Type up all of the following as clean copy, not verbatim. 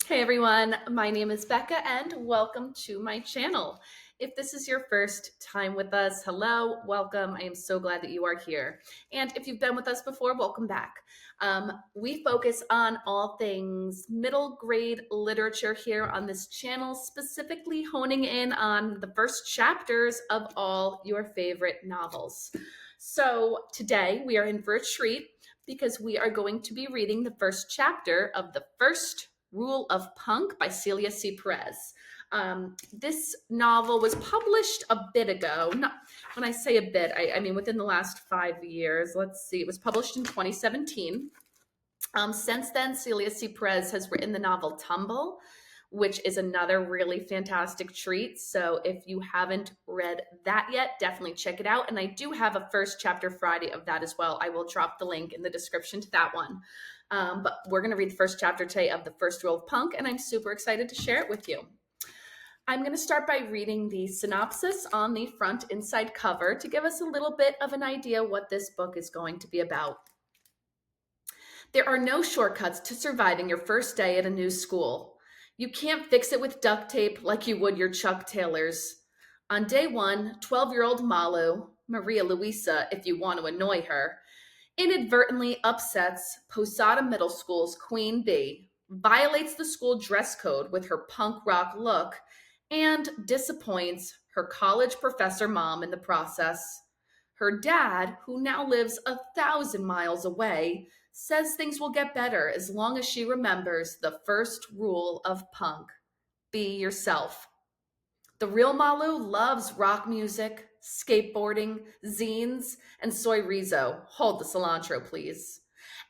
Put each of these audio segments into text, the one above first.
Hey everyone, my name is Becca and welcome to my channel. If this is your first time with us, hello, welcome. I am so glad that you are here. And if you've been with us before, welcome back. We focus on all things middle grade literature here on this channel, specifically honing in on the first chapters of all your favorite novels. So today we are in for a treat because we are going to be reading the first chapter of the first Rule of Punk by Celia C. Perez. This novel was published a bit ago. Not, when I say a bit, I mean within the last 5 years. Let's see, it was published in 2017. Since then, Celia C. Perez has written the novel Tumble, which is another really fantastic treat. So if you haven't read that yet, definitely check it out. And I do have a first chapter Friday of that as well. I will drop the link in the description to that one. But we're going to read the first chapter today of the first Rule of Punk, and I'm super excited to share it with you. I'm going to start by reading the synopsis on the front inside cover to give us a little bit of an idea what this book is going to be about. There are no shortcuts to surviving your first day at a new school. You can't fix it with duct tape like you would your Chuck Taylors. On day one, 12-year-old Malu, María Luisa if you want to annoy her, inadvertently upsets Posada Middle School's Queen Bee, violates the school dress code with her punk rock look, and disappoints her college professor mom in the process. Her dad, who now lives 1,000 miles away, says things will get better as long as she remembers the first rule of punk: be yourself. The real Malu loves rock music, skateboarding, zines, and Soyrizo. Hold the cilantro, please.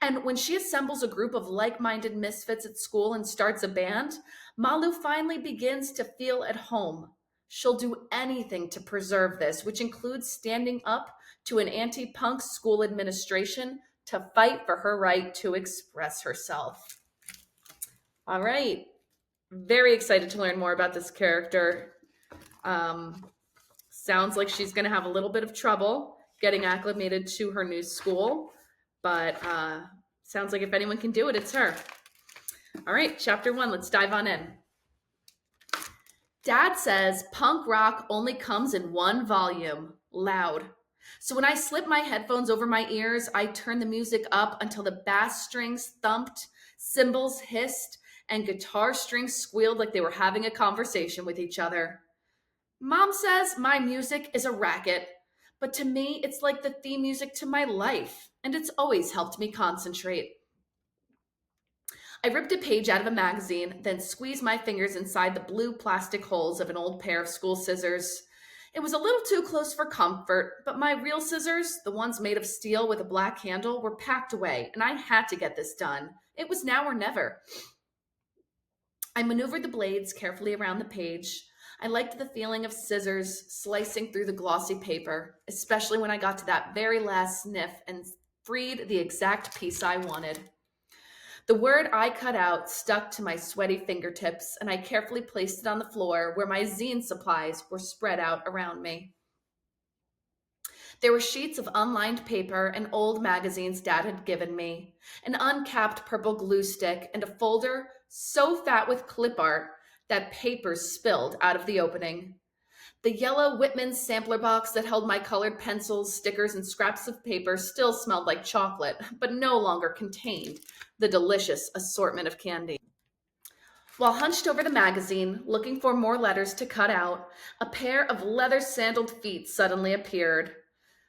And when she assembles a group of like-minded misfits at school and starts a band, Malu finally begins to feel at home. She'll do anything to preserve this, which includes standing up to an anti-punk school administration to fight for her right to express herself. All right. Very excited to learn more about this character. Sounds like she's going to have a little bit of trouble getting acclimated to her new school, but sounds like if anyone can do it, it's her. All right, chapter 1, let's dive on in. Dad says punk rock only comes in one volume, loud. So when I slip my headphones over my ears, I turn the music up until the bass strings thumped, cymbals hissed, and guitar strings squealed like they were having a conversation with each other. Mom says my music is a racket, but to me, it's like the theme music to my life, and it's always helped me concentrate. I ripped a page out of a magazine, then squeezed my fingers inside the blue plastic holes of an old pair of school scissors. It was a little too close for comfort, but my real scissors, the ones made of steel with a black handle, were packed away, and I had to get this done. It was now or never. I maneuvered the blades carefully around the page. I liked the feeling of scissors slicing through the glossy paper, especially when I got to that very last sniff and freed the exact piece I wanted. The word I cut out stuck to my sweaty fingertips, and I carefully placed it on the floor where my zine supplies were spread out around me. There were sheets of unlined paper and old magazines Dad had given me, an uncapped purple glue stick, and a folder so fat with clip art that papers spilled out of the opening. The yellow Whitman sampler box that held my colored pencils, stickers, and scraps of paper still smelled like chocolate, but no longer contained the delicious assortment of candy. While hunched over the magazine, looking for more letters to cut out, a pair of leather-sandaled feet suddenly appeared.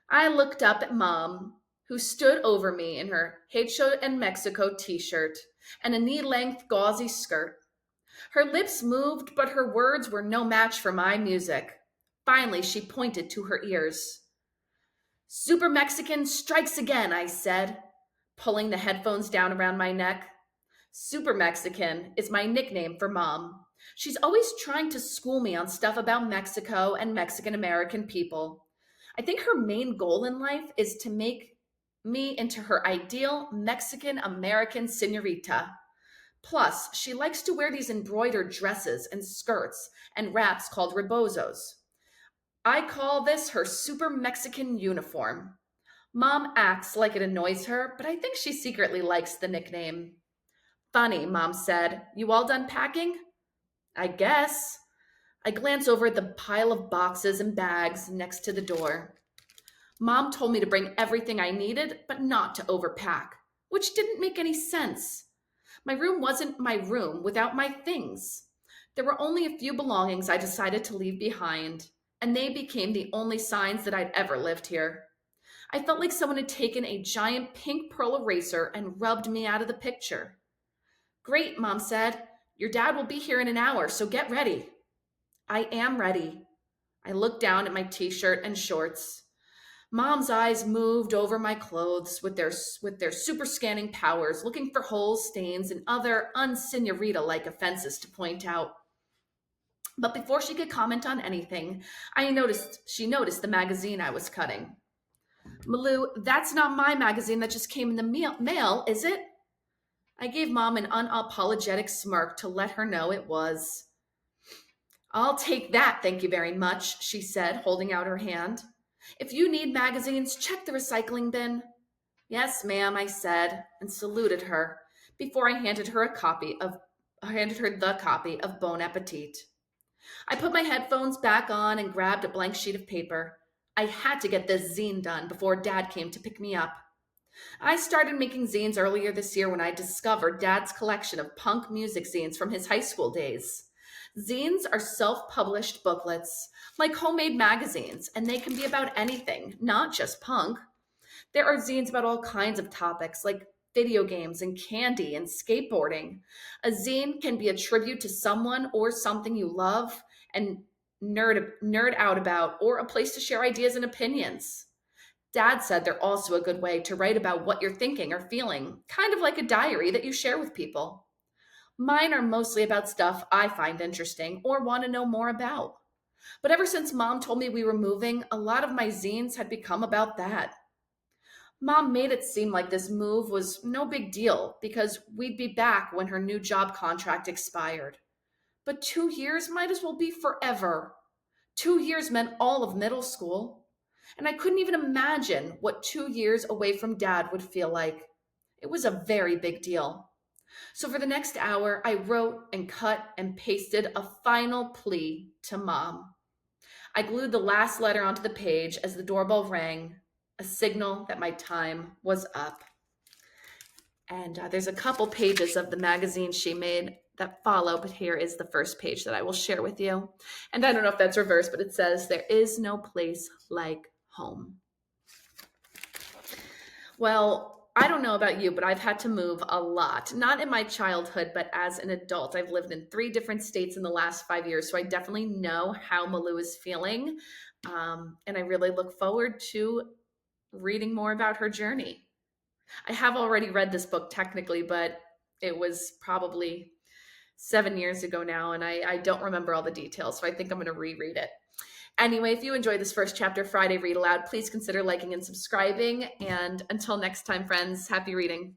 I looked up at Mom, who stood over me in her Hecho en Mexico t-shirt and a knee-length gauzy skirt. Her lips moved, but her words were no match for my music. Finally, she pointed to her ears. Super Mexican strikes again, I said, pulling the headphones down around my neck. Super Mexican is my nickname for Mom. She's always trying to school me on stuff about Mexico and Mexican-American people. I think her main goal in life is to make me into her ideal Mexican-American señorita. Plus, she likes to wear these embroidered dresses and skirts and wraps called rebozos. I call this her super Mexican uniform. Mom acts like it annoys her, but I think she secretly likes the nickname. Funny, Mom said. You all done packing? I guess. I glance over at the pile of boxes and bags next to the door. Mom told me to bring everything I needed, but not to overpack, which didn't make any sense. My room wasn't my room without my things. There were only a few belongings I decided to leave behind, and they became the only signs that I'd ever lived here. I felt like someone had taken a giant pink pearl eraser and rubbed me out of the picture. Great, Mom said. Your dad will be here in an hour, so get ready. I am ready. I looked down at my t-shirt and shorts. Mom's eyes moved over my clothes with their super scanning powers, looking for holes, stains, and other unsenorita-like offenses to point out. But before she could comment on anything, she noticed the magazine I was cutting. Malu, that's not my magazine that just came in the mail, is it? I gave Mom an unapologetic smirk to let her know it was. I'll take that, thank you very much, she said, holding out her hand. If you need magazines, check the recycling bin. Yes, ma'am, I said, and saluted her before I handed her the copy of Bon Appetit. I put my headphones back on and grabbed a blank sheet of paper. I had to get this zine done before Dad came to pick me up. I started making zines earlier this year when I discovered Dad's collection of punk music zines from his high school days. Zines are self-published booklets, like homemade magazines, and they can be about anything, not just punk. There are zines about all kinds of topics, like video games and candy and skateboarding. A zine can be a tribute to someone or something you love and nerd out about, or a place to share ideas and opinions. Dad said they're also a good way to write about what you're thinking or feeling, kind of like a diary that you share with people. Mine are mostly about stuff I find interesting or want to know more about. But ever since Mom told me we were moving, a lot of my zines had become about that. Mom made it seem like this move was no big deal because we'd be back when her new job contract expired. But 2 years might as well be forever. 2 years meant all of middle school. And I couldn't even imagine what 2 years away from Dad would feel like. It was a very big deal. So for the next hour, I wrote and cut and pasted a final plea to Mom. I glued the last letter onto the page as the doorbell rang, a signal that my time was up. And there's a couple pages of the magazine she made that follow, but here is the first page that I will share with you. And I don't know if that's reversed, but it says, "There is no place like home." Well, I don't know about you, but I've had to move a lot. Not in my childhood, but as an adult. I've lived in 3 different states in the last 5 years, so I definitely know how Malu is feeling. And I really look forward to reading more about her journey. I have already read this book technically, but it was probably 7 years ago now, and I don't remember all the details, so I think I'm going to reread it. Anyway, if you enjoyed this first chapter Friday Read Aloud, please consider liking and subscribing. And until next time, friends, happy reading.